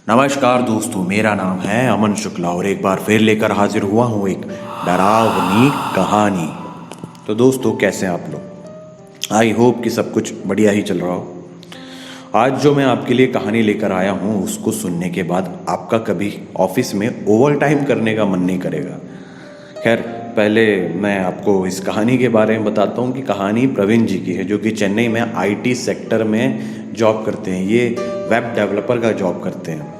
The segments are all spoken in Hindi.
नमस्कार दोस्तों, मेरा नाम है अमन शुक्ला और एक बार फिर लेकर हाजिर हुआ हूँ एक डरावनी कहानी। तो दोस्तों, कैसे हैं आप लोग? आई होप कि सब कुछ बढ़िया ही चल रहा हो। आज जो मैं आपके लिए कहानी लेकर आया हूँ उसको सुनने के बाद आपका कभी ऑफिस में ओवर टाइम करने का मन नहीं करेगा। खैर, पहले मैं आपको इस कहानी के बारे में बताता हूँ कि कहानी प्रवीण जी की है, जो कि चेन्नई में आईटी सेक्टर में जॉब करते हैं। ये वेब डेवलपर का जॉब करते हैं।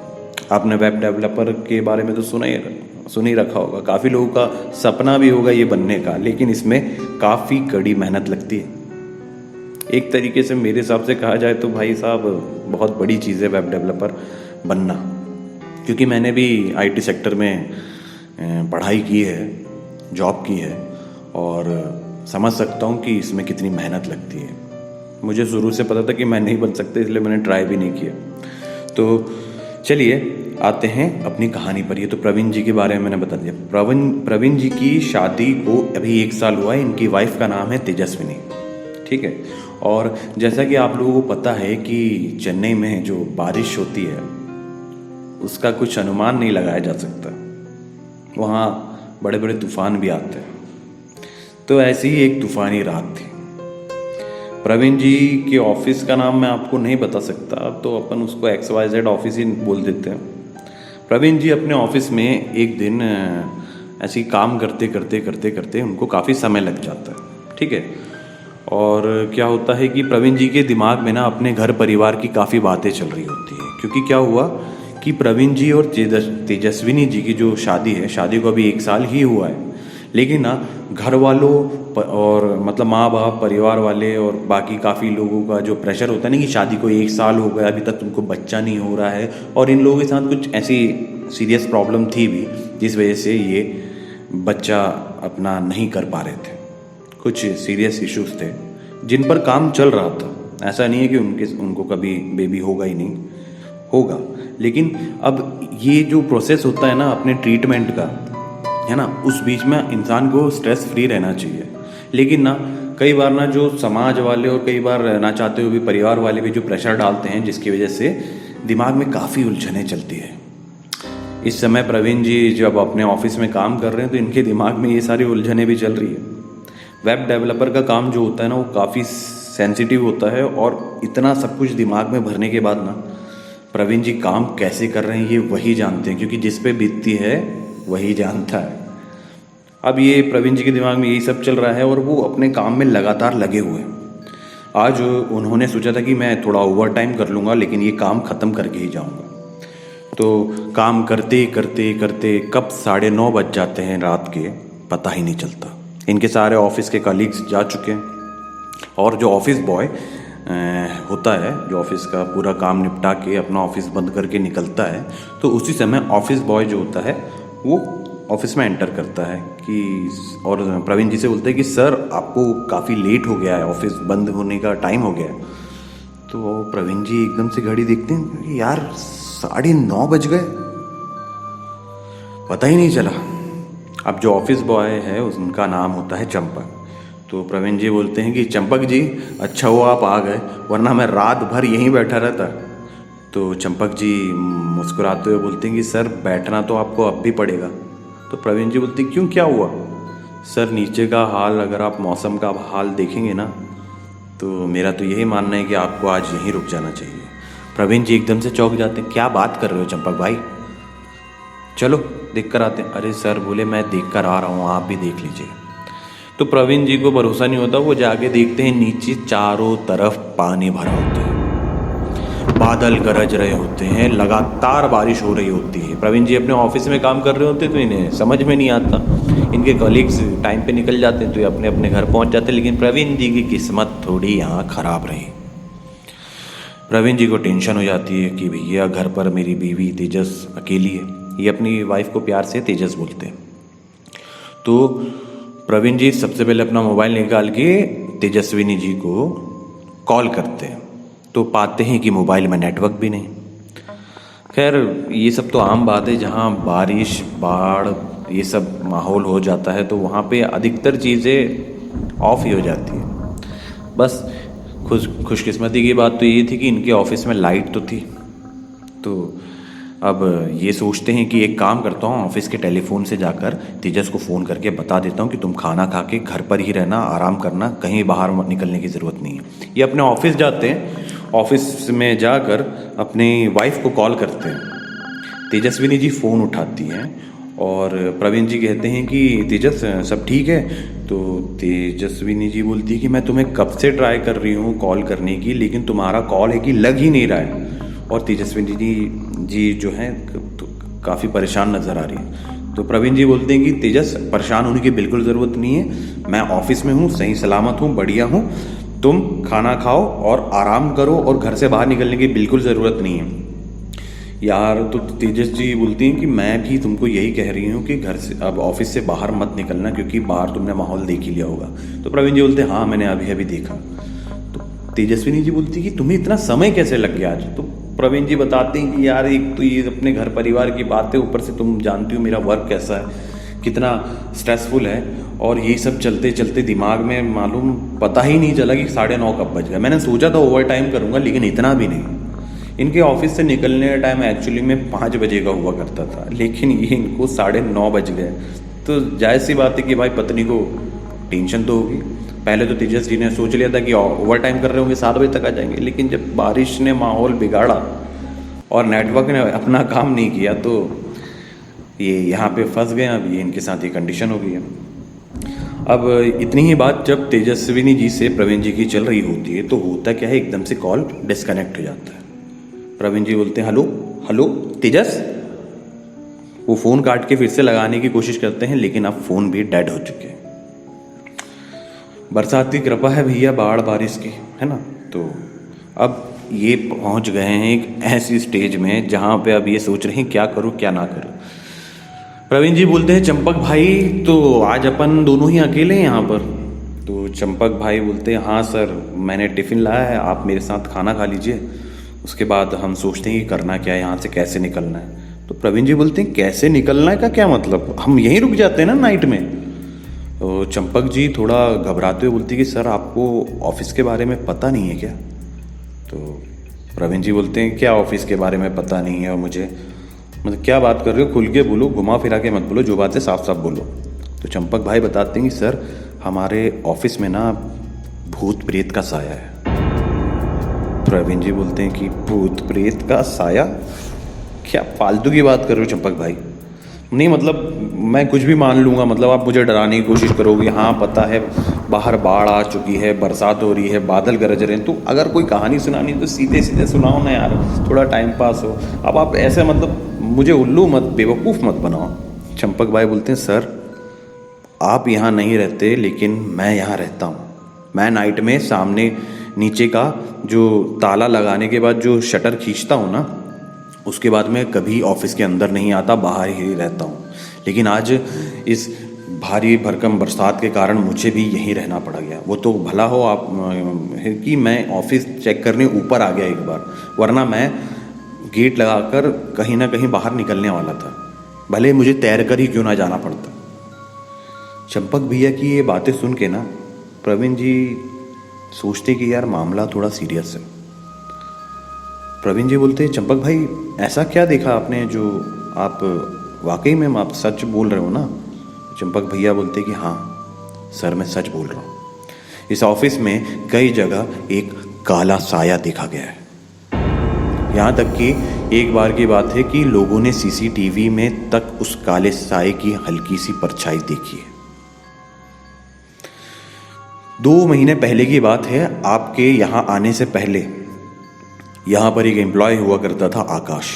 आपने वेब डेवलपर के बारे में तो सुन ही रखा होगा। काफ़ी लोगों का सपना भी होगा ये बनने का, लेकिन इसमें काफ़ी कड़ी मेहनत लगती है। एक तरीके से मेरे हिसाब से कहा जाए तो भाई साहब, बहुत बड़ी चीज़ है वेब डेवलपर बनना, क्योंकि मैंने भी आईटी सेक्टर में पढ़ाई की है, जॉब की है और समझ सकता हूँ कि इसमें कितनी मेहनत लगती है। मुझे शुरू से पता था कि मैं नहीं बन सकता, इसलिए मैंने ट्राई भी नहीं किया। तो चलिए आते हैं अपनी कहानी पर। ये तो प्रवीण जी के बारे में मैंने बता दिया। प्रवीण जी की शादी को अभी 1 साल हुआ है। इनकी वाइफ का नाम है तेजस्विनी, ठीक है। और जैसा कि आप लोगों को पता है कि चेन्नई में जो बारिश होती है उसका कुछ अनुमान नहीं लगाया जा सकता। वहाँ बड़े बड़े तूफान भी आते हैं। तो ऐसी ही एक तूफानी रात थी। प्रवीण जी के ऑफिस का नाम मैं आपको नहीं बता सकता, तो अपन उसको XYZ ऑफिस ही बोल देते हैं। प्रवीण जी अपने ऑफिस में एक दिन ऐसे ही काम करते करते करते करते उनको काफ़ी समय लग जाता है, ठीक है। और क्या होता है कि प्रवीण जी के दिमाग में ना अपने घर परिवार की काफ़ी बातें चल रही होती है। क्योंकि क्या हुआ कि प्रवीण जी और तेजस्विनी जी की जो शादी है, शादी को अभी 1 साल ही हुआ है, लेकिन ना घर वालों और मतलब माँ बाप, परिवार वाले और बाकी काफ़ी लोगों का जो प्रेशर होता है ना कि शादी को 1 साल हो गया, अभी तक तुमको बच्चा नहीं हो रहा है। और इन लोगों के साथ कुछ ऐसी सीरियस प्रॉब्लम थी भी, जिस वजह से ये बच्चा अपना नहीं कर पा रहे थे। कुछ सीरियस इश्यूज थे जिन पर काम चल रहा था। ऐसा नहीं है कि उनको कभी बेबी होगा ही नहीं, होगा। लेकिन अब ये जो प्रोसेस होता है ना अपने ट्रीटमेंट का, है ना, उस बीच में इंसान को स्ट्रेस फ्री रहना चाहिए। लेकिन ना कई बार ना जो समाज वाले और कई बार ना चाहते हुए भी परिवार वाले भी जो प्रेशर डालते हैं, जिसकी वजह से दिमाग में काफ़ी उलझनें चलती है। इस समय प्रवीण जी जब अपने ऑफिस में काम कर रहे हैं तो इनके दिमाग में ये सारी उलझनें भी चल रही है। वेब डेवलपर का काम जो होता है ना वो काफ़ी सेंसिटिव होता है, और इतना सब कुछ दिमाग में भरने के बाद ना प्रवीण जी काम कैसे कर रहे हैं ये वही जानते हैं, क्योंकि जिस पे बीतती है वही जानता है। अब ये प्रवीण जी के दिमाग में यही सब चल रहा है और वो अपने काम में लगातार लगे हुए हैं। आज उन्होंने सोचा था कि मैं थोड़ा ओवर टाइम कर लूँगा, लेकिन ये काम ख़त्म करके ही जाऊँगा। तो काम करते करते करते कब 9:30 बज जाते हैं रात के, पता ही नहीं चलता। इनके सारे ऑफिस के कलीग्स जा चुके हैं और जो ऑफिस बॉय होता है, जो ऑफिस का पूरा काम निपटा के अपना ऑफिस बंद करके निकलता है, तो उसी समय ऑफिस बॉय जो होता है वो ऑफिस में एंटर करता है कि, और प्रवीण जी से बोलते हैं कि सर आपको काफ़ी लेट हो गया है, ऑफिस बंद होने का टाइम हो गया है। तो प्रवीण जी एकदम से घड़ी देखते हैं कि यार 9:30 बज गए, पता ही नहीं चला। अब जो ऑफिस बॉय है उनका नाम होता है चंपक। तो प्रवीण जी बोलते हैं कि चंपक जी, अच्छा हुआ आप आ गए, वरना मैं रात भर यहीं बैठा रहता। तो चंपक जी मुस्कुराते हुए बोलते हैं कि सर बैठना तो आपको अब भी पड़ेगा। तो प्रवीण जी बोलते क्यों, क्या हुआ? सर नीचे का हाल, अगर आप मौसम का हाल देखेंगे ना तो मेरा तो यही मानना है कि आपको आज यहीं रुक जाना चाहिए। प्रवीण जी एकदम से चौंक जाते हैं, क्या बात कर रहे हो चंपक भाई, चलो देख कर आते हैं। अरे सर बोले मैं देख कर आ रहा हूँ, आप भी देख लीजिए। तो प्रवीण जी को भरोसा नहीं होता, वो जाके देखते हैं नीचे चारों तरफ पानी भरा होता है, बादल गरज रहे होते हैं, लगातार बारिश हो रही होती है। प्रवीण जी अपने ऑफिस में काम कर रहे होते हैं तो इन्हें समझ में नहीं आता। इनके कलीग्स टाइम पे निकल जाते हैं तो ये अपने अपने घर पहुंच जाते हैं। लेकिन प्रवीण जी की किस्मत थोड़ी यहाँ खराब रही। प्रवीण जी को टेंशन हो जाती है कि भैया घर पर मेरी बीवी तेजस अकेली है। ये अपनी वाइफ को प्यार से तेजस बोलते हैं। तो प्रवीण जी सबसे पहले अपना मोबाइल निकाल के तेजस्विनी जी को कॉल करते हैं, तो पाते हैं कि मोबाइल में नेटवर्क भी नहीं। खैर ये सब तो आम बात है, जहाँ बारिश, बाढ़, ये सब माहौल हो जाता है तो वहाँ पे अधिकतर चीज़ें ऑफ ही हो जाती है। बस खुशकिस्मती की बात तो ये थी कि इनके ऑफिस में लाइट तो थी। तो अब ये सोचते हैं कि एक काम करता हूँ, ऑफिस के टेलीफोन से जाकर तेजस को फ़ोन करके बता देता हूँ कि तुम खाना खा के घर पर ही रहना, आराम करना, कहीं बाहर निकलने की ज़रूरत नहीं है। ये अपने ऑफिस जाते हैं, ऑफिस में जाकर अपनी वाइफ को कॉल करते हैं। तेजस्विनी जी फ़ोन उठाती हैं और प्रवीण जी कहते हैं कि तेजस सब ठीक है? तो तेजस्विनी जी बोलती है कि मैं तुम्हें कब से ट्राई कर रही हूँ कॉल करने की, लेकिन तुम्हारा कॉल है कि लग ही नहीं रहा है। और तेजस्विनी जी जो हैं तो काफ़ी परेशान नज़र आ रही है। तो प्रवीण जी बोलते हैं कि तेजस, परेशान होने की बिल्कुल ज़रूरत नहीं है, मैं ऑफिस में हूँ, सही सलामत हूँ, बढ़िया हूँ, तुम खाना खाओ और आराम करो और घर से बाहर निकलने की बिल्कुल ज़रूरत नहीं है। यार तो तेजस जी बोलती हैं कि मैं भी तुमको यही कह रही हूँ कि घर से, अब ऑफिस से बाहर मत निकलना, क्योंकि बाहर तुमने माहौल देख ही लिया होगा। तो प्रवीण जी बोलते हैं हाँ, मैंने अभी अभी देखा। तो तेजस्विनी जी बोलती है कि तुम्हें इतना समय कैसे लग गया आज? तो प्रवीण जी बताते हैं कि यार एक तो ये अपने घर परिवार की बात है, ऊपर से तुम जानती हो मेरा वर्क कैसा है, कितना स्ट्रेसफुल है, और यही सब चलते चलते दिमाग में मालूम पता ही नहीं चला कि 9:30 कब बज गया। मैंने सोचा था ओवर टाइम करूँगा, लेकिन इतना भी नहीं। इनके ऑफिस से निकलने का टाइम एक्चुअली में 5 बजे का हुआ करता था, लेकिन ये इनको 9:30 बज गए। तो जायज़ सी बात है कि भाई पत्नी को टेंशन तो होगी। पहले तो तेजस जी ने सोच लिया था कि ओवर टाइम कर रहे होंगे, 7 बजे तक आ जाएंगे, लेकिन जब बारिश ने माहौल बिगाड़ा और नेटवर्क ने अपना काम नहीं किया तो ये यहाँ पे फंस गए। अब ये इनके साथ ये कंडीशन हो गई है। अब इतनी ही बात जब तेजस्विनी जी से प्रवीण जी की चल रही होती है तो होता क्या है, एकदम से कॉल डिस्कनेक्ट हो जाता है। प्रवीण जी बोलते हैं हेलो हेलो तेजस। वो फ़ोन काट के फिर से लगाने की कोशिश करते हैं, लेकिन अब फ़ोन भी डेड हो चुके हैं। बरसात की कृपा है भैया, बाढ़ बारिश की, है ना। तो अब ये पहुंच गए हैं एक ऐसी स्टेज में जहां पे अब ये सोच रहे हैं क्या करूं क्या ना करूं। प्रवीण जी बोलते हैं चंपक भाई, तो आज अपन दोनों ही अकेले हैं यहाँ पर? तो चंपक भाई बोलते हैं हाँ सर, मैंने टिफ़िन लाया है, आप मेरे साथ खाना खा लीजिए, उसके बाद हम सोचते हैं कि करना क्या है, यहाँ से कैसे निकलना है। तो प्रवीण जी बोलते हैं कैसे निकलना है का क्या मतलब, हम यहीं रुक जाते हैं ना नाइट में। तो चंपक जी थोड़ा घबराते हुए बोलती कि सर आपको ऑफिस के बारे में पता नहीं है क्या? तो प्रवीण जी बोलते हैं क्या ऑफिस के बारे में पता नहीं है, और मुझे मतलब क्या बात कर रहे हो, खुल के बोलो, घुमा फिरा के मत बोलो, जो बात है साफ साफ बोलो। तो चंपक भाई बताते हैं कि सर हमारे ऑफिस में ना भूत प्रेत का साया है। प्रवीण जी बोलते हैं कि भूत प्रेत का साया? क्या फालतू की बात कर रहे हो चंपक भाई? नहीं मतलब मैं कुछ भी मान लूँगा, मतलब आप मुझे डराने की कोशिश करोगे। हाँ पता है बाहर बाढ़ आ चुकी है, बरसात हो रही है, बादल गरज रहे हैं, तो अगर कोई कहानी सुनानी तो सीधे सीधे सुनाओ ना यार, थोड़ा टाइम पास हो। अब आप ऐसे मतलब मुझे उल्लू मत, बेवकूफ़ मत बनाओ। चंपक भाई बोलते हैं सर आप यहाँ नहीं रहते, लेकिन मैं यहाँ रहता हूँ। मैं नाइट में सामने नीचे का जो ताला लगाने के बाद जो शटर खींचता हूँ ना, उसके बाद मैं कभी ऑफिस के अंदर नहीं आता, बाहर ही रहता हूँ। लेकिन आज इस भारी भरकम बरसात के कारण मुझे भी यहीं रहना पड़ा गया। वो तो भला हो आप कि मैं ऑफिस चेक करने ऊपर आ गया एक बार, वरना मैं गेट लगाकर कहीं ना कहीं बाहर निकलने वाला था, भले मुझे तैर कर ही क्यों ना जाना पड़ता। चंपक भैया की ये बातें सुन के ना प्रवीण जी सोचते कि यार मामला थोड़ा सीरियस है। प्रवीण जी बोलते हैं चंपक भाई ऐसा क्या देखा आपने जो आप वाकई में आप सच बोल रहे हो ना? चंपक भैया बोलते कि हाँ सर मैं सच बोल रहा हूँ, इस ऑफिस में कई जगह एक काला साया देखा गया है। यहाँ तक कि एक बार की बात है कि लोगों ने सीसीटीवी में तक उस काले साए की हल्की सी परछाई देखी है। 2 महीने पहले की बात है, आपके यहाँ आने से पहले यहाँ पर एक एम्प्लॉय हुआ करता था आकाश।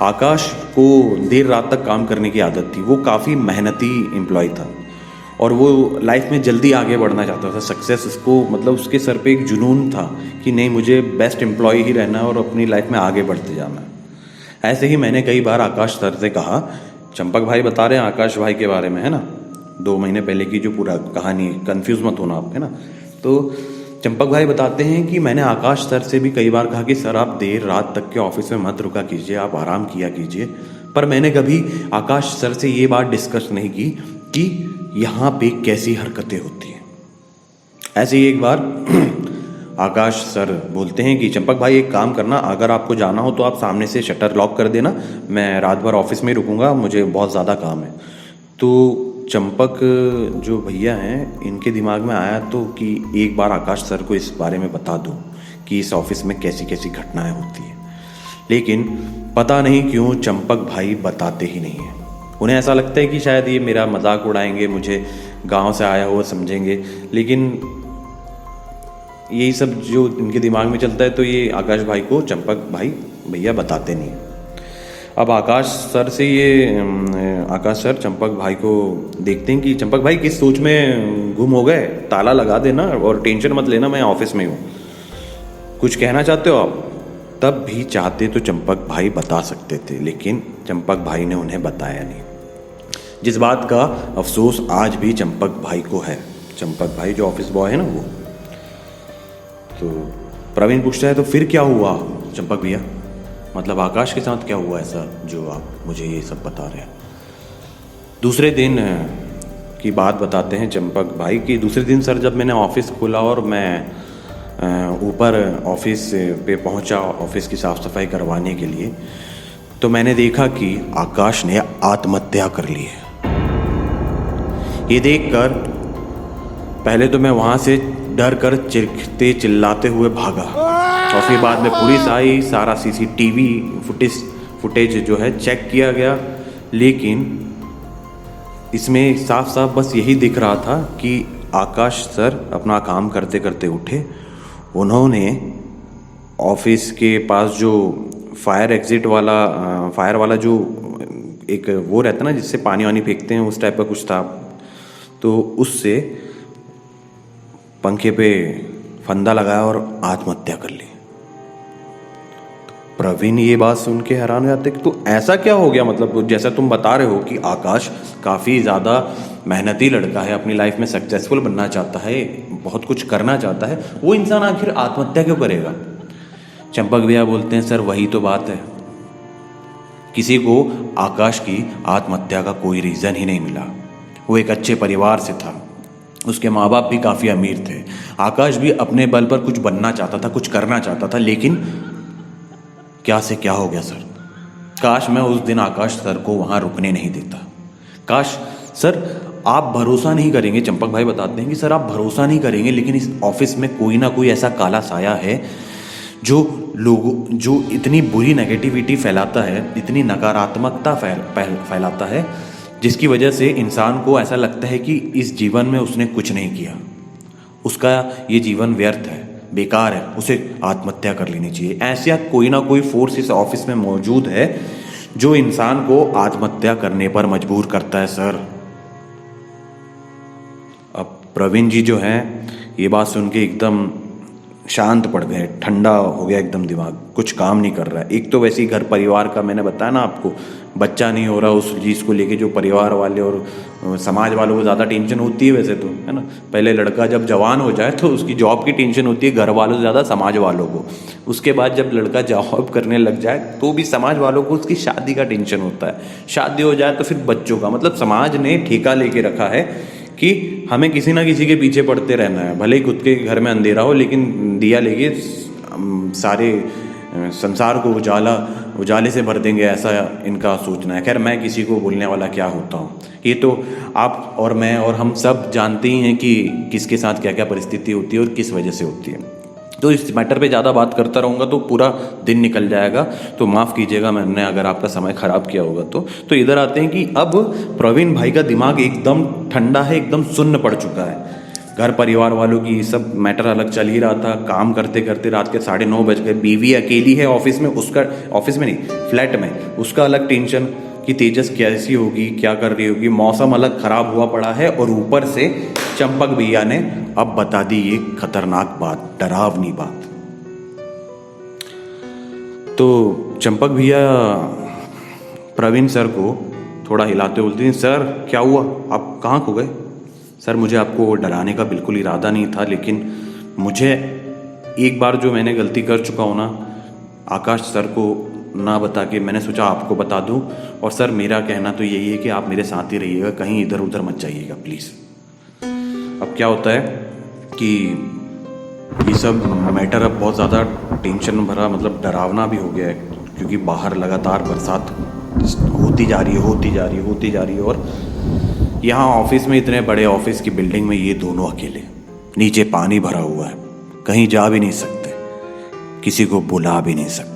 आकाश को देर रात तक काम करने की आदत थी। वो काफ़ी मेहनती एम्प्लॉय था और वो लाइफ में जल्दी आगे बढ़ना चाहता था। सक्सेस उसको मतलब उसके सर पे एक जुनून था कि नहीं मुझे बेस्ट एम्प्लॉय ही रहना है और अपनी लाइफ में आगे बढ़ते जाना है। ऐसे ही मैंने कई बार आकाश सर से कहा, चंपक भाई बता रहे हैं आकाश भाई के बारे में, है ना, 2 महीने पहले की जो पूरा कहानी, कंफ्यूज मत होना आप, है ना। तो चंपक भाई बताते हैं कि मैंने आकाश सर से भी कई बार कहा कि सर आप देर रात तक के ऑफिस में मत रुका कीजिए, आप आराम किया कीजिए, पर मैंने कभी आकाश सर से ये बात डिस्कस नहीं की कि यहाँ पे कैसी हरकतें होती हैं। ऐसे ही एक बार आकाश सर बोलते हैं कि चंपक भाई एक काम करना, अगर आपको जाना हो तो आप सामने से शटर लॉक कर देना, मैं रात भर ऑफिस में ही रुकूंगा, मुझे बहुत ज़्यादा काम है। तो चंपक जो भैया हैं इनके दिमाग में आया तो कि एक बार आकाश सर को इस बारे में बता दूं कि इस ऑफिस में कैसी कैसी घटनाएं होती हैं। लेकिन पता नहीं क्यों चंपक भाई बताते ही नहीं हैं। उन्हें ऐसा लगता है कि शायद ये मेरा मजाक उड़ाएंगे, मुझे गांव से आया हुआ समझेंगे, लेकिन यही सब जो इनके दिमाग में चलता है तो ये आकाश भाई को चंपक भाई भैया बताते नहीं हैं। अब आकाश सर चंपक भाई को देखते हैं कि चंपक भाई किस सोच में गुम हो गए, ताला लगा देना और टेंशन मत लेना, मैं ऑफिस में हूँ, कुछ कहना चाहते हो आप? तब भी चाहते तो चंपक भाई बता सकते थे, लेकिन चंपक भाई ने उन्हें बताया नहीं, जिस बात का अफसोस आज भी चंपक भाई को है। चंपक भाई जो ऑफिस बॉय है ना वो। तो प्रवीण पूछता है तो फिर क्या हुआ चंपक भैया, मतलब आकाश के साथ क्या हुआ ऐसा जो आप मुझे ये सब बता रहे हैं? दूसरे दिन की बात बताते हैं चंपक भाई कि दूसरे दिन सर जब मैंने ऑफिस खोला और मैं ऊपर ऑफिस पे पहुंचा ऑफिस की साफ़ सफाई करवाने के लिए, तो मैंने देखा कि आकाश ने आत्महत्या कर ली है। ये देखकर पहले तो मैं वहाँ से डर कर चीखते चिल्लाते हुए भागा, और फिर बाद में पुलिस आई, सारा सीसीटीवी फुटेज जो है चेक किया गया, लेकिन इसमें साफ साफ बस यही दिख रहा था कि आकाश सर अपना काम करते करते उठे, उन्होंने ऑफिस के पास जो फायर वाला जो एक वो रहता ना जिससे पानी वानी फेंकते हैं, उस टाइप का कुछ था, तो उससे पंखे पे फंदा लगाया और आत्महत्या कर ली। प्रवीण ये बात सुन के हैरान हो जाते कि तो ऐसा क्या हो गया, मतलब जैसा तुम बता रहे हो कि आकाश काफ़ी ज़्यादा मेहनती लड़का है, अपनी लाइफ में सक्सेसफुल बनना चाहता है, बहुत कुछ करना चाहता है, वो इंसान आखिर आत्महत्या क्यों करेगा? चंपक भैया बोलते हैं सर वही तो बात है, किसी को आकाश की आत्महत्या का कोई रीज़न ही नहीं मिला। वो एक अच्छे परिवार से था, उसके माँ बाप भी काफ़ी अमीर थे, आकाश भी अपने बल पर कुछ बनना चाहता था, कुछ करना चाहता था, लेकिन क्या से क्या हो गया सर। काश मैं उस दिन आकाश सर को वहाँ रुकने नहीं देता। काश सर आप भरोसा नहीं करेंगे, चंपक भाई बताते हैं कि सर आप भरोसा नहीं करेंगे, लेकिन इस ऑफिस में कोई ना कोई ऐसा काला साया है जो इतनी बुरी नेगेटिविटी फैलाता है, इतनी नकारात्मकता फैलाता है, जिसकी वजह से इंसान को ऐसा लगता है कि इस जीवन में उसने कुछ नहीं किया, उसका ये जीवन व्यर्थ है, बेकार है, उसे आत्महत्या कर लेनी चाहिए। ऐसा कोई ना कोई फोर्स इस ऑफिस में मौजूद है जो इंसान को आत्महत्या करने पर मजबूर करता है सर। अब प्रवीण जी जो हैं ये बात सुन के एकदम शांत पड़ गए, ठंडा हो गया एकदम दिमाग, कुछ काम नहीं कर रहा है। एक तो वैसे ही घर परिवार का मैंने बताया ना आपको, बच्चा नहीं हो रहा, उस चीज़ को लेके जो परिवार वाले और समाज वालों को ज़्यादा टेंशन होती है वैसे तो, है ना। पहले लड़का जब जवान हो जाए तो उसकी जॉब की टेंशन होती है घर वालों से ज़्यादा समाज वालों को, उसके बाद जब लड़का जॉब करने लग जाए तो भी समाज वालों को उसकी शादी का टेंशन होता है, शादी हो जाए तो फिर बच्चों का, मतलब समाज ने ठेका लेके रखा है कि हमें किसी ना किसी के पीछे पड़ते रहना है, भले ही खुद के घर में अंधेरा हो लेकिन दिया लेके सारे संसार को उजाले से भर देंगे, ऐसा इनका सोचना है। खैर मैं किसी को बोलने वाला क्या होता हूँ, ये तो आप और मैं और हम सब जानते ही हैं कि किसके साथ क्या क्या परिस्थिति होती है और किस वजह से होती है। तो इस मैटर पे ज़्यादा बात करता रहूँगा तो पूरा दिन निकल जाएगा, तो माफ़ कीजिएगा मैंने अगर आपका समय ख़राब किया होगा तो इधर आते हैं कि अब प्रवीण भाई का दिमाग एकदम ठंडा है, एकदम सुन्न पड़ चुका है। घर परिवार वालों की सब मैटर अलग चल ही रहा था, काम करते करते रात के 9:30 बज गए, बीवी अकेली है ऑफिस में, उसका ऑफिस में नहीं फ्लैट में, उसका अलग टेंशन कि तेजस कैसी होगी, क्या कर रही होगी, मौसम अलग ख़राब हुआ पड़ा है, और ऊपर से चंपक भैया ने अब बता दी ये खतरनाक बात, डरावनी बात। तो चंपक भैया प्रवीण सर को थोड़ा हिलाते बोलते हैं सर क्या हुआ, आप कहाँ खो गए? सर मुझे आपको डराने का बिल्कुल इरादा नहीं था, लेकिन मुझे एक बार जो मैंने गलती कर चुका हूँ ना, आकाश सर को ना बता के मैंने सोचा आपको बता दूं, और सर मेरा कहना तो यही है कि आप मेरे साथ ही रहिएगा, कहीं इधर उधर मत जाइएगा प्लीज़। अब क्या होता है कि ये सब मैटर अब बहुत ज़्यादा टेंशन भरा, मतलब डरावना भी हो गया है, क्योंकि बाहर लगातार बरसात होती जा रही है, होती जा रही है, होती जा रही है। और यहाँ ऑफिस में, इतने बड़े ऑफिस की बिल्डिंग में ये दोनों अकेले, नीचे पानी भरा हुआ है, कहीं जा भी नहीं सकते, किसी को बुला भी नहीं सकते।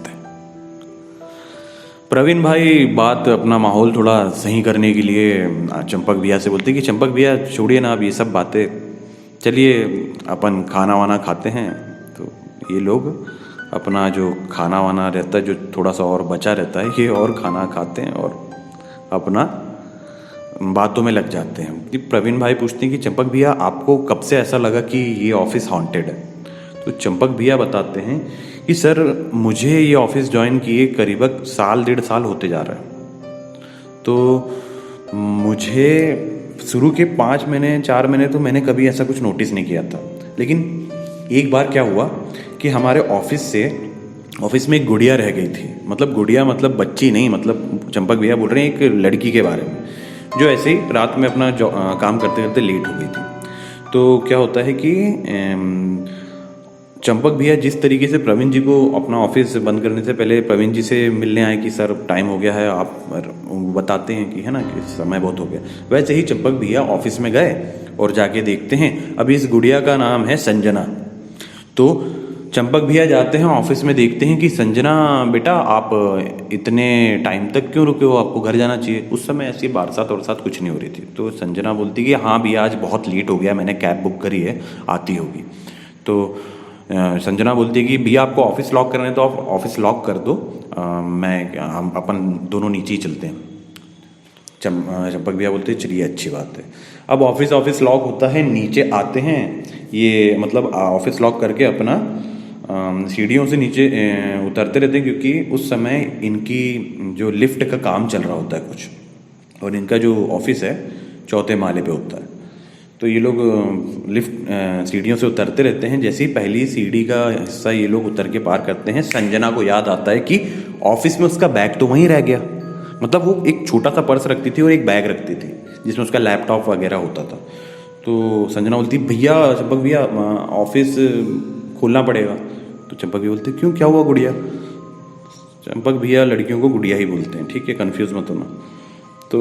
प्रवीण भाई बात अपना माहौल थोड़ा सही करने के लिए चंपक भैया से बोलते कि चंपक भैया छोड़िए ना अब ये सब बातें, चलिए अपन खाना वाना खाते हैं। तो ये लोग अपना जो खाना वाना रहता है, जो थोड़ा सा और बचा रहता है, ये और खाना खाते हैं और अपना बातों में लग जाते हैं। कि प्रवीण भाई पूछते हैं कि चंपक भैया आपको कब से ऐसा लगा कि ये ऑफिस हॉन्टेड है? तो चंपक भैया बताते हैं कि सर मुझे ये ऑफिस ज्वाइन किए करीबन साल 1.5 साल होते जा रहा है। तो मुझे शुरू के 5 महीने 4 महीने तो मैंने कभी ऐसा कुछ नोटिस नहीं किया था, लेकिन एक बार क्या हुआ कि हमारे ऑफिस में एक गुड़िया रह गई थी। मतलब गुड़िया मतलब बच्ची नहीं, मतलब चंपक भैया बोल रहे हैं एक लड़की के बारे में, जो ऐसे ही रात में अपना काम करते करते लेट हो गई थी। तो क्या होता है कि चंपक भैया जिस तरीके से प्रवीण जी को अपना ऑफिस बंद करने से पहले प्रवीण जी से मिलने आए कि सर टाइम हो गया है, आप बताते हैं कि है ना कि समय बहुत हो गया, वैसे ही चंपक भैया ऑफिस में गए और जाके देखते हैं। अभी इस गुड़िया का नाम है संजना। तो चंपक भैया जाते हैं ऑफिस में, देखते हैं कि संजना बेटा आप इतने टाइम तक क्यों रुके हो, आपको घर जाना चाहिए। उस समय ऐसी बरसात और साथ कुछ नहीं हो रही थी। तो संजना बोलती कि हाँ भैया आज बहुत लेट हो गया, मैंने कैब बुक करी है, आती होगी। तो संजना बोलती है कि भैया आपको ऑफिस लॉक करना है तो आप ऑफिस लॉक कर दो, हम अपन दोनों नीचे ही चलते हैं। चंपक भैया बोलते हैं चलिए अच्छी बात है। अब ऑफिस लॉक होता है, नीचे आते हैं ये, मतलब ऑफिस लॉक करके अपना सीढ़ियों से नीचे उतरते रहते हैं, क्योंकि उस समय इनकी जो लिफ्ट का काम चल रहा होता है कुछ, और इनका जो ऑफिस है 4थे माले पे होता है। तो ये लोग लिफ्ट सीढ़ियों से उतरते रहते हैं। जैसे ही पहली सीढ़ी का हिस्सा ये लोग उतर के पार करते हैं, संजना को याद आता है कि ऑफिस में उसका बैग तो वहीं रह गया। मतलब वो एक छोटा सा पर्स रखती थी और एक बैग रखती थी जिसमें उसका लैपटॉप वगैरह होता था। तो संजना बोलती भैया, चंपक भैया ऑफिस खोलना पड़ेगा। तो चंपक भैया बोलते क्यों, क्या हुआ गुड़िया? चंपक भैया लड़कियों को गुड़िया ही बोलते हैं, ठीक है, कन्फ्यूज़ मत होना। तो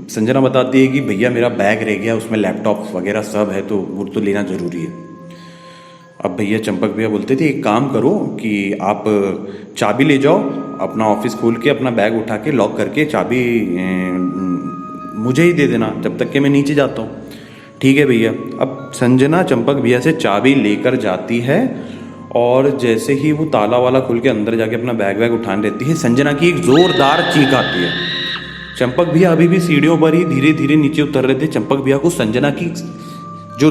संजना बताती है कि भैया मेरा बैग रह गया, उसमें लैपटॉप वगैरह सब है, तो वो तो लेना ज़रूरी है। अब भैया चंपक भैया बोलते थे एक काम करो कि आप चाबी ले जाओ, अपना ऑफिस खोल के अपना बैग उठा के लॉक करके चाबी मुझे ही दे देना जब तक कि मैं नीचे जाता हूँ। ठीक है भैया। अब संजना चंपक भैया से चाबी लेकर जाती है और जैसे ही वो ताला वाला खुल के अंदर जाके अपना बैग उठाने रहती है, संजना की एक जोरदार चीख आती है। चंपक भैया अभी भी सीढ़ियों पर ही धीरे धीरे नीचे उतर रहे थे। चंपक भैया को संजना की जो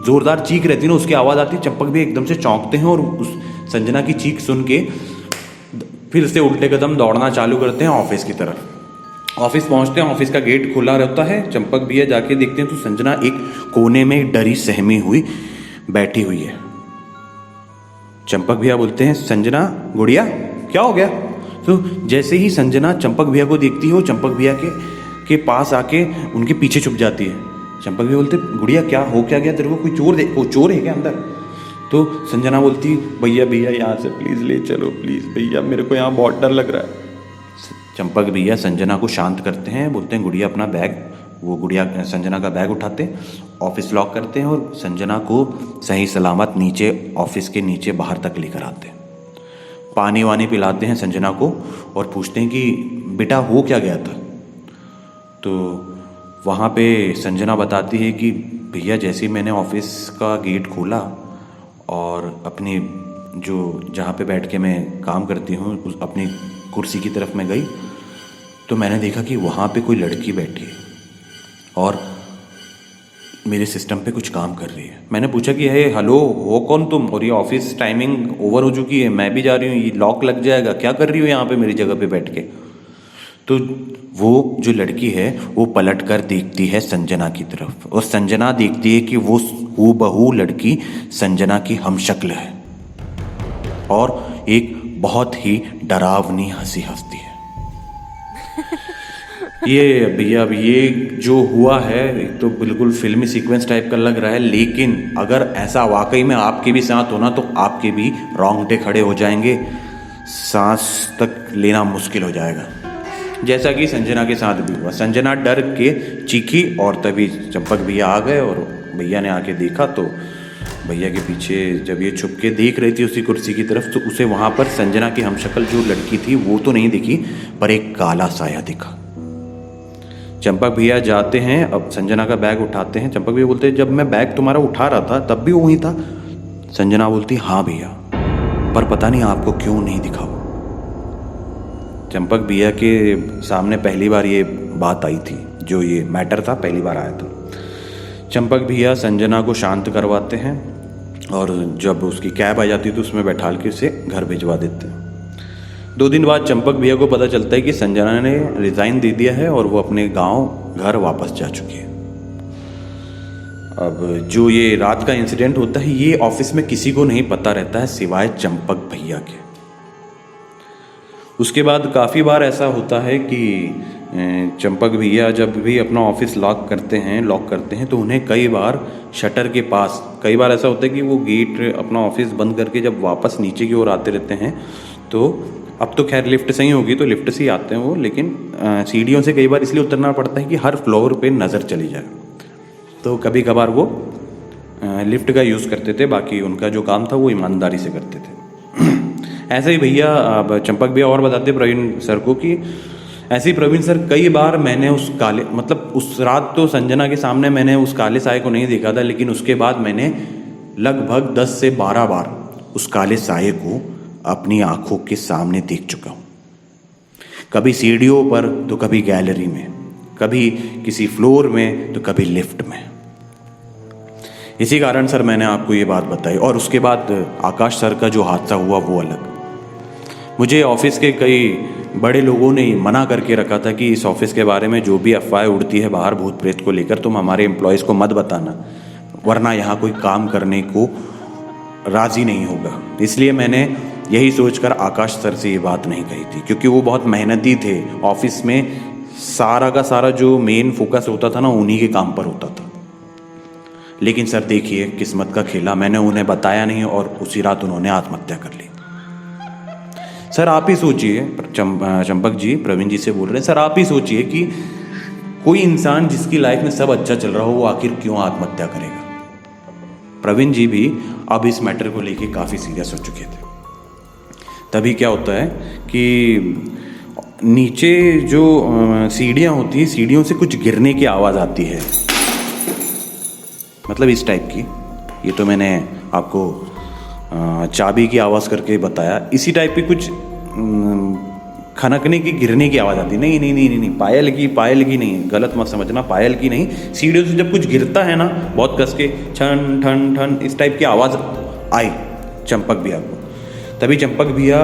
जोरदार चीख रहती है ना, उसकी आवाज़ आती है। चंपक भैया एकदम से चौंकते हैं और उस संजना की चीख सुन के फिर से उल्टे कदम दौड़ना चालू करते हैं ऑफिस की तरफ। ऑफिस पहुंचते हैं, ऑफिस का गेट खुला रहता है। चंपक भैया जाके देखते हैं तो संजना एक कोने में डरी सहमी हुई बैठी हुई है। चंपक भैया बोलते हैं संजना गुड़िया क्या हो गया? तो जैसे ही संजना चंपक भैया को देखती है, वो चंपक भैया के पास आके उनके पीछे छुप जाती है। चंपक भैया बोलते गुड़िया क्या हो, क्या गया तेरे को? कोई चोर है क्या अंदर? तो संजना बोलती भैया भैया यहाँ से प्लीज़ ले चलो, प्लीज़ भैया मेरे को यहाँ बहुत डर लग रहा है। चंपक भैया संजना को शांत करते हैं, बोलते हैं गुड़िया अपना बैग, वो गुड़िया संजना का बैग उठाते, ऑफिस लॉक करते हैं और संजना को सही सलामत नीचे ऑफिस के नीचे बाहर तक लेकर आते हैं। पानी वानी पिलाते हैं संजना को और पूछते हैं कि बेटा हो क्या गया था? तो वहाँ पे संजना बताती है कि भैया जैसे ही मैंने ऑफिस का गेट खोला और अपनी जो जहाँ पे बैठ के मैं काम करती हूँ उस अपनी कुर्सी की तरफ मैं गई, तो मैंने देखा कि वहाँ पे कोई लड़की बैठी है और मेरे सिस्टम पे कुछ काम कर रही है। मैंने पूछा कि हे हेलो हो कौन तुम? और ये ऑफिस टाइमिंग ओवर हो चुकी है, मैं भी जा रही हूँ, ये लॉक लग जाएगा, क्या कर रही हो यहाँ पे मेरी जगह पे बैठ के? तो वो जो लड़की है वो पलट कर देखती है संजना की तरफ और संजना देखती है कि वो हूबहू लड़की संजना की हमशक्ल है और एक बहुत ही डरावनी हंसी हंसती है। ये भैया अब ये जो हुआ है एक तो बिल्कुल फिल्मी सीक्वेंस टाइप का लग रहा है, लेकिन अगर ऐसा वाकई में आपके भी साथ होना तो आपके भी रोंगटे खड़े हो जाएंगे, सांस तक लेना मुश्किल हो जाएगा, जैसा कि संजना के साथ भी हुआ। संजना डर के चीखी और तभी चंपक भैया आ गए और भैया ने आके देखा तो भैया के पीछे जब ये छुप के देख रही थी उसी कुर्सी की तरफ तो उसे वहाँ पर संजना की हमशक्ल जो लड़की थी वो तो नहीं दिखी, पर एक काला साया दिखा। चंपक भैया जाते हैं, अब संजना का बैग उठाते हैं। चंपक भैया बोलते हैं जब मैं बैग तुम्हारा उठा रहा था तब भी वहीं था। संजना बोलती हाँ भैया, पर पता नहीं आपको क्यों नहीं दिखा वो। चंपक भैया के सामने पहली बार ये बात आई थी, जो ये मैटर था पहली बार आया था। चंपक भैया संजना को शांत करवाते हैं और जब उसकी कैब आ जाती है तो उसमें बैठाल के उसे घर भिजवा देते हैं। 2 दिन बाद चंपक भैया को पता चलता है कि संजना ने रिज़ाइन दे दिया है और वो अपने गांव घर वापस जा चुकी है। अब जो ये रात का इंसिडेंट होता है ये ऑफिस में किसी को नहीं पता रहता है सिवाय चंपक भैया के। उसके बाद काफ़ी बार ऐसा होता है कि चंपक भैया जब भी अपना ऑफिस लॉक करते हैं तो उन्हें कई बार शटर के पास, कई बार ऐसा होता है कि वो गेट अपना ऑफिस बंद करके जब वापस नीचे की ओर आते रहते हैं तो अब तो खैर लिफ्ट से ही होगी तो लिफ्ट से ही आते हैं वो, लेकिन सीढ़ियों से कई बार इसलिए उतरना पड़ता है कि हर फ्लोर पे नज़र चली जाए। तो कभी कभार वो लिफ्ट का यूज़ करते थे, बाकी उनका जो काम था वो ईमानदारी से करते थे। ऐसे ही भैया अब चंपक भैया और बताते प्रवीण सर को कि ऐसे ही प्रवीण सर कई बार मैंने उस काले, मतलब उस रात तो संजना के सामने मैंने उस काले साए को नहीं देखा था, लेकिन उसके बाद मैंने लगभग 10 से 12 बार उस काले साए को अपनी आंखों के सामने देख चुका हूँ। कभी सीढ़ियों पर तो कभी गैलरी में, कभी किसी फ्लोर में तो कभी लिफ्ट में। इसी कारण सर मैंने आपको ये बात बताई। और उसके बाद आकाश सर का जो हादसा हुआ वो अलग। मुझे ऑफिस के कई बड़े लोगों ने मना करके रखा था कि इस ऑफिस के बारे में जो भी अफवाहें उड़ती है बाहर भूत प्रेत को लेकर तुम हमारे एम्प्लॉयज़ को मत बताना, वरना यहाँ कोई काम करने को राज़ी नहीं होगा। इसलिए मैंने यही सोचकर आकाश सर से ये बात नहीं कही थी, क्योंकि वो बहुत मेहनती थे। ऑफिस में सारा का सारा जो मेन फोकस होता था ना उन्हीं के काम पर होता था। लेकिन सर देखिए किस्मत का खेला, मैंने उन्हें बताया नहीं और उसी रात उन्होंने आत्महत्या कर ली। सर आप ही सोचिए, चंपक जी प्रवीण जी से बोल रहे हैं, सर आप ही सोचिए कि कोई इंसान जिसकी लाइफ में सब अच्छा चल रहा हो वो आखिर क्यों आत्महत्या करेगा। प्रवीण जी भी अब इस मैटर को लेके काफ़ी सीरियस हो चुके थे। तभी क्या होता है कि नीचे जो सीढ़ियाँ होती हैं, सीढ़ियों से कुछ गिरने की आवाज़ आती है, मतलब इस टाइप की। ये तो मैंने आपको चाबी की आवाज़ करके बताया, इसी टाइप की कुछ खनकने की, गिरने की आवाज़ आती। नहीं नहीं नहीं नहीं, नहीं पायल की नहीं, गलत मत समझना, पायल की नहीं। सीढ़ियों से जब कुछ गिरता है ना बहुत कस के, छन ठन ठन इस टाइप की आवाज़ आई चंपक भैया को। तभी चंपक भैया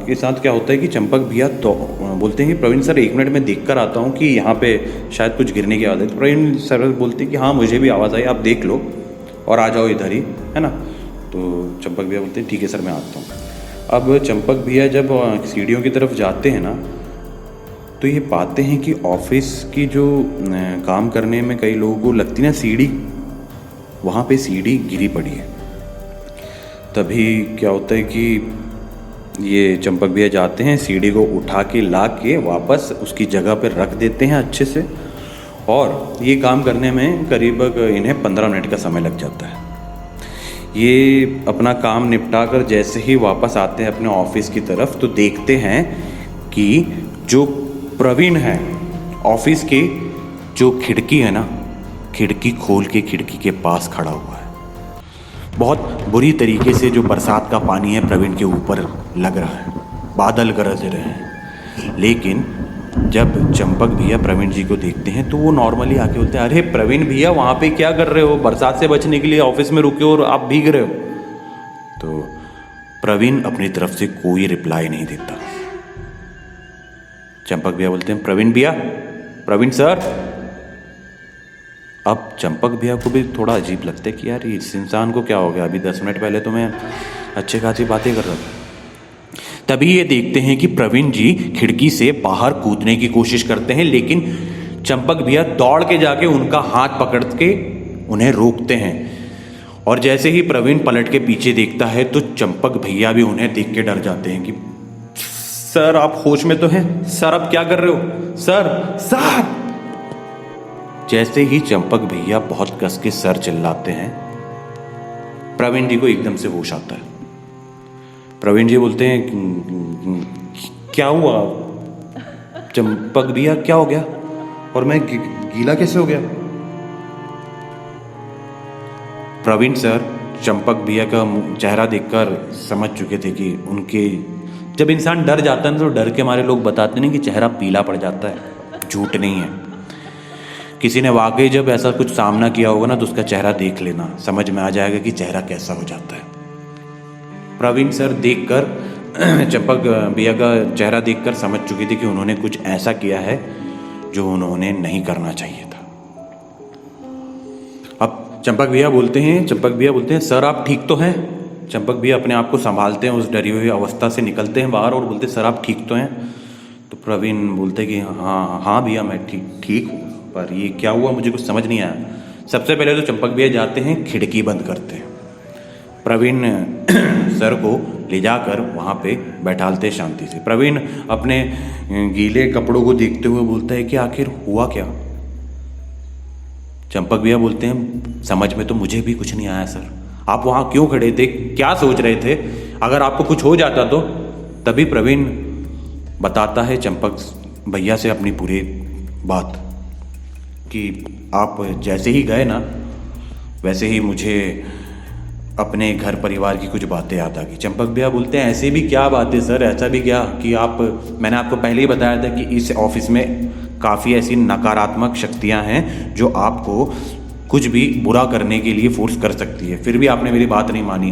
के साथ क्या होता है कि चंपक भैया तो बोलते हैं कि प्रवीण सर 1 मिनट में देख कर आता हूँ कि यहाँ पे शायद कुछ गिरने की आवाज़ है। तो प्रवीण सर बोलते हैं कि हाँ मुझे भी आवाज़ आई, आप देख लो और आ जाओ इधर ही, है ना। तो चंपक भैया बोलते हैं ठीक है सर मैं आता हूँ। अब चंपक भैया जब सीढ़ियों की तरफ जाते हैं ना तो ये पाते हैं कि ऑफिस की जो काम करने में कई लोगों को लगती ना सीढ़ी, वहाँ पे सीढ़ी गिरी पड़ी है। तभी क्या होता है कि ये चंपक भैया जाते हैं, सीढ़ी को उठा के ला के वापस उसकी जगह पर रख देते हैं अच्छे से, और ये काम करने में करीब इन्हें 15 मिनट का समय लग जाता है। ये अपना काम निपटा कर जैसे ही वापस आते हैं अपने ऑफिस की तरफ तो देखते हैं कि जो प्रवीण है ऑफिस की जो खिड़की है ना, खिड़की खोल के खिड़की के पास खड़ा हुआ है। बहुत बुरी तरीके से जो बरसात का पानी है प्रवीण के ऊपर लग रहा है, बादल गरज रहे हैं। लेकिन जब चंपक भैया प्रवीण जी को देखते हैं तो वो नॉर्मली आके बोलते हैं अरे प्रवीण भैया वहाँ पे क्या कर रहे हो, बरसात से बचने के लिए ऑफिस में रुके हो और आप भीग रहे हो। तो प्रवीण अपनी तरफ से कोई रिप्लाई नहीं देता। चंपक भैया बोलते हैं प्रवीण भैया, प्रवीण सर। अब चंपक भैया को भी थोड़ा अजीब लगता है कि यार इस इंसान को क्या हो गया, अभी 10 मिनट पहले तो मैं अच्छे खासी बातें कर रहा था। तभी ये देखते हैं कि प्रवीण जी खिड़की से बाहर कूदने की कोशिश करते हैं, लेकिन चंपक भैया दौड़ के जाके उनका हाथ पकड़ के उन्हें रोकते हैं। और जैसे ही प्रवीण पलट के पीछे देखता है तो चंपक भैया भी उन्हें देख के डर जाते हैं कि सर आप होश में तो हैं? सर आप क्या कर रहे हो? Sir sir. जैसे ही चंपक भैया बहुत कस के सर चिल्लाते हैं, प्रवीण जी को एकदम से होश आता है। प्रवीण जी बोलते हैं क्या हुआ? चंपक भैया क्या हो गया? और मैं गीला कैसे हो गया? प्रवीण सर चंपक भैया का चेहरा देखकर समझ चुके थे कि उनके, जब इंसान डर जाता है तो डर के मारे लोग बताते नहीं कि चेहरा पीला पड़ जाता है, झूठ नहीं है। किसी ने वाकई जब ऐसा कुछ सामना किया होगा ना तो उसका चेहरा देख लेना, समझ में आ जाएगा कि चेहरा कैसा हो जाता है। प्रवीण सर देखकर चंपक भैया का चेहरा देखकर समझ चुके थे कि उन्होंने कुछ ऐसा किया है जो उन्होंने नहीं करना चाहिए था। अब चंपक भैया बोलते हैं सर आप ठीक तो हैं? चंपक भैया अपने आप को संभालते हैं, उस डरी हुई अवस्था से निकलते हैं बाहर और बोलते सर आप ठीक तो हैं? तो प्रवीण बोलते कि हाँ भैया मैं ठीक हूँ, पर ये क्या हुआ मुझे कुछ समझ नहीं आया। सबसे पहले तो चंपक भैया जाते हैं खिड़की बंद करते हैं, प्रवीण सर को ले जाकर वहाँ पे बैठालते शांति से। प्रवीण अपने गीले कपड़ों को देखते हुए बोलता है कि आखिर हुआ क्या? चंपक भैया बोलते हैं समझ में तो मुझे भी कुछ नहीं आया सर, आप वहाँ क्यों खड़े थे, क्या सोच रहे थे, अगर आपको कुछ हो जाता तो? तभी प्रवीण बताता है चंपक भैया से अपनी पूरी बात कि आप जैसे ही गए ना वैसे ही मुझे अपने घर परिवार की कुछ बातें याद आ गई। चंपक भैया बोलते हैं ऐसे भी क्या बातें सर, ऐसा भी क्या कि मैंने आपको पहले ही बताया था कि इस ऑफिस में काफ़ी ऐसी नकारात्मक शक्तियां हैं जो आपको कुछ भी बुरा करने के लिए फोर्स कर सकती है, फिर भी आपने मेरी बात नहीं मानी।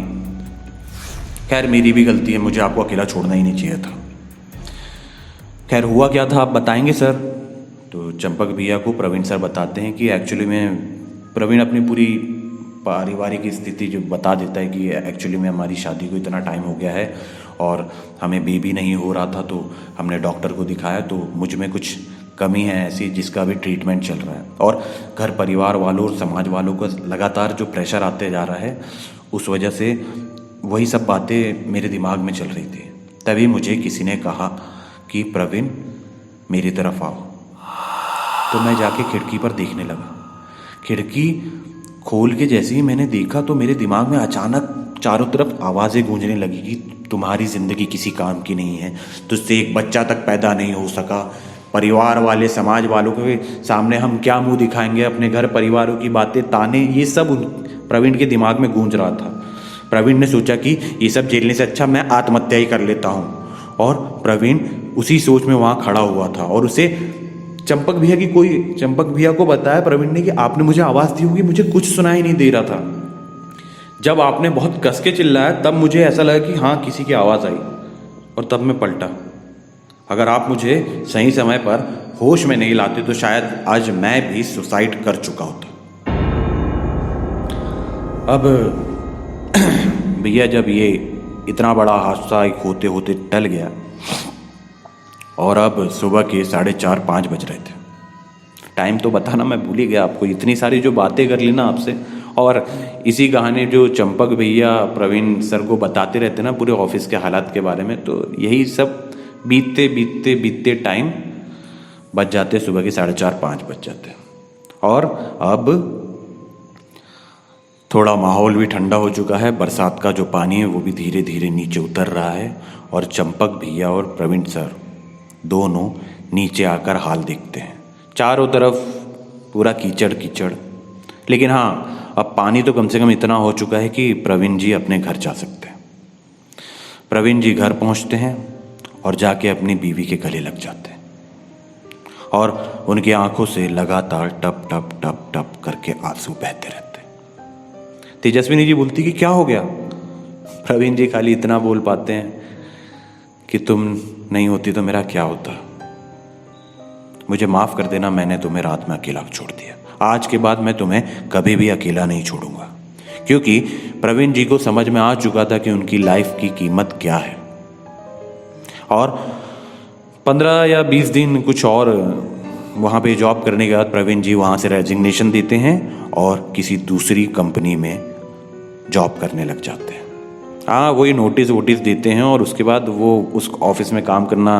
खैर मेरी भी गलती है, मुझे आपको अकेला छोड़ना ही नहीं चाहिए था। खैर हुआ क्या था आप बताएंगे सर? तो चंपक भैया को प्रवीण सर बताते हैं कि एक्चुअली में प्रवीण अपनी पूरी पारिवारिक स्थिति जो बता देता है कि एक्चुअली में हमारी शादी को इतना टाइम हो गया है और हमें बेबी नहीं हो रहा था, तो हमने डॉक्टर को दिखाया तो मुझ में कुछ कमी है ऐसी जिसका भी ट्रीटमेंट चल रहा है, और घर परिवार वालों और समाज वालों को लगातार जो प्रेशर आते जा रहा है उस वजह से वही सब बातें मेरे दिमाग में चल रही थी। तभी मुझे किसी ने कहा कि प्रवीण मेरी तरफ आओ, तो मैं जाके खिड़की पर देखने लगा। खिड़की खोल के जैसे ही मैंने देखा तो मेरे दिमाग में अचानक चारों तरफ आवाज़ें गूंजने लगी कि तुम्हारी ज़िंदगी किसी काम की नहीं है, तुझसे एक बच्चा तक पैदा नहीं हो सका, परिवार वाले समाज वालों के सामने हम क्या मुंह दिखाएंगे, अपने घर परिवारों की बातें ताने, ये सब प्रवीण के दिमाग में गूंज रहा था। प्रवीण ने सोचा कि ये सब झेलने से अच्छा मैं आत्महत्या ही कर लेता हूँ, और प्रवीण उसी सोच में वहाँ खड़ा हुआ था और उसे चंपक भैया को बताया प्रवीण ने कि आपने मुझे आवाज़ दी होगी, मुझे कुछ सुनाई नहीं दे रहा था, जब आपने बहुत कस के चिल्लाया तब मुझे ऐसा लगा कि हाँ किसी की आवाज़ आई और तब मैं पलटा। अगर आप मुझे सही समय पर होश में नहीं लाते तो शायद आज मैं भी सुसाइड कर चुका होता। अब भैया जब ये इतना बड़ा हादसा एक होते होते टल गया और अब सुबह के 4:30-5 बज रहे थे। टाइम तो बताना मैं भूल ही गया आपको, इतनी सारी जो बातें कर ली ना आपसे, और इसी कहानी जो चंपक भैया प्रवीण सर को बताते रहते ना पूरे ऑफिस के हालात के बारे में, तो यही सब बीतते टाइम बज जाते सुबह के 4:30-5 बज जाते। और अब थोड़ा माहौल भी ठंडा हो चुका है, बरसात का जो पानी है वो भी धीरे धीरे नीचे उतर रहा है, और चंपक भैया और प्रवीण सर दोनों नीचे आकर हाल देखते हैं। चारों तरफ पूरा कीचड़ कीचड़, लेकिन हाँ अब पानी तो कम से कम इतना हो चुका है कि प्रवीण जी अपने घर जा सकते हैं। प्रवीण जी घर पहुंचते हैं और जाके अपनी बीवी के गले लग जाते हैं, और उनकी आंखों से लगातार टप टप टप टप करके आंसू बहते रहते हैं। तेजस्विनी जी बोलती कि क्या हो गया? प्रवीण जी खाली इतना बोल पाते हैं कि तुम नहीं होती तो मेरा क्या होता, मुझे माफ कर देना, मैंने तुम्हें रात में अकेला छोड़ दिया, आज के बाद मैं तुम्हें कभी भी अकेला नहीं छोड़ूंगा। क्योंकि प्रवीण जी को समझ में आ चुका था कि उनकी लाइफ की कीमत क्या है। और 15 या 20 दिन कुछ और वहाँ पे जॉब करने के बाद प्रवीण जी वहाँ से रेजिग्नेशन देते हैं और किसी दूसरी कंपनी में जॉब करने लग जाते हैं। हाँ, वही नोटिस वोटिस देते हैं और उसके बाद वो उस ऑफिस में काम करना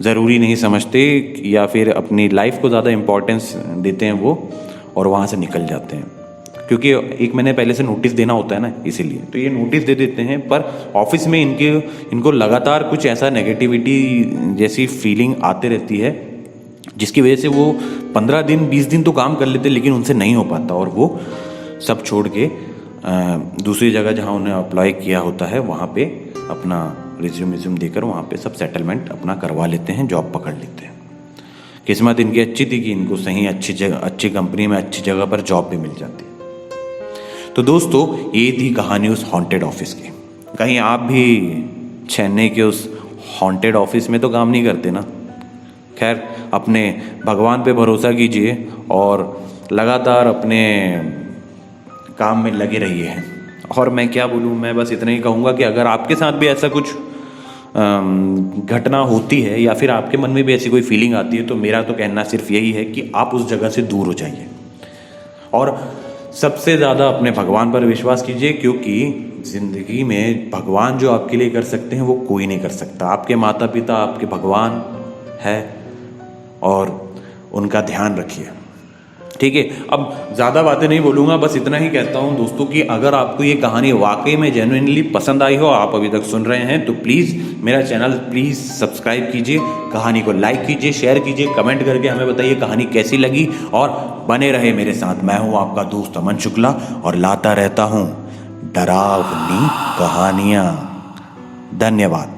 ज़रूरी नहीं समझते या फिर अपनी लाइफ को ज़्यादा इम्पोर्टेंस देते हैं वो, और वहाँ से निकल जाते हैं। क्योंकि 1 महीने पहले से नोटिस देना होता है ना, इसीलिए तो ये नोटिस दे देते हैं। पर ऑफिस में इनको लगातार कुछ ऐसा नेगेटिविटी जैसी फीलिंग आते रहती है, जिसकी वजह से वो 15 दिन 20 दिन तो काम कर लेते, लेकिन उनसे नहीं हो पाता और वो सब छोड़ के दूसरी जगह जहाँ उन्हें अप्लाई किया होता है वहाँ पे अपना रिज्यूम देकर वहाँ पे सब सेटलमेंट अपना करवा लेते हैं, जॉब पकड़ लेते हैं। किस्मत इनकी अच्छी थी कि इनको सही अच्छी कंपनी में अच्छी जगह पर जॉब भी मिल जाती। तो दोस्तों, ये थी कहानी उस हॉन्टेड ऑफिस की। कहीं आप भी चेन्नई के उस हॉन्टेड ऑफिस में तो काम नहीं करते ना? खैर, अपने भगवान पे भरोसा कीजिए और लगातार अपने काम में लगे रहिए हैं। और मैं क्या बोलूँ, मैं बस इतना ही कहूँगा कि अगर आपके साथ भी ऐसा कुछ घटना होती है या फिर आपके मन में भी ऐसी कोई फीलिंग आती है, तो मेरा तो कहना सिर्फ यही है कि आप उस जगह से दूर हो जाइए और सबसे ज़्यादा अपने भगवान पर विश्वास कीजिए, क्योंकि ज़िंदगी में भगवान जो आपके लिए कर सकते हैं वो कोई नहीं कर सकता। आपके माता पिता आपके भगवान है और उनका ध्यान रखिए, ठीक है। अब ज़्यादा बातें नहीं बोलूँगा, बस इतना ही कहता हूँ दोस्तों कि अगर आपको ये कहानी वाकई में जेन्युइनली पसंद आई हो, आप अभी तक सुन रहे हैं, तो प्लीज़ मेरा चैनल प्लीज़ सब्सक्राइब कीजिए, कहानी को लाइक कीजिए, शेयर कीजिए, कमेंट करके हमें बताइए कहानी कैसी लगी और बने रहे मेरे साथ। मैं हूँ आपका दोस्त अमन शुक्ला और लाता रहता हूँ डरावनी कहानियाँ। धन्यवाद।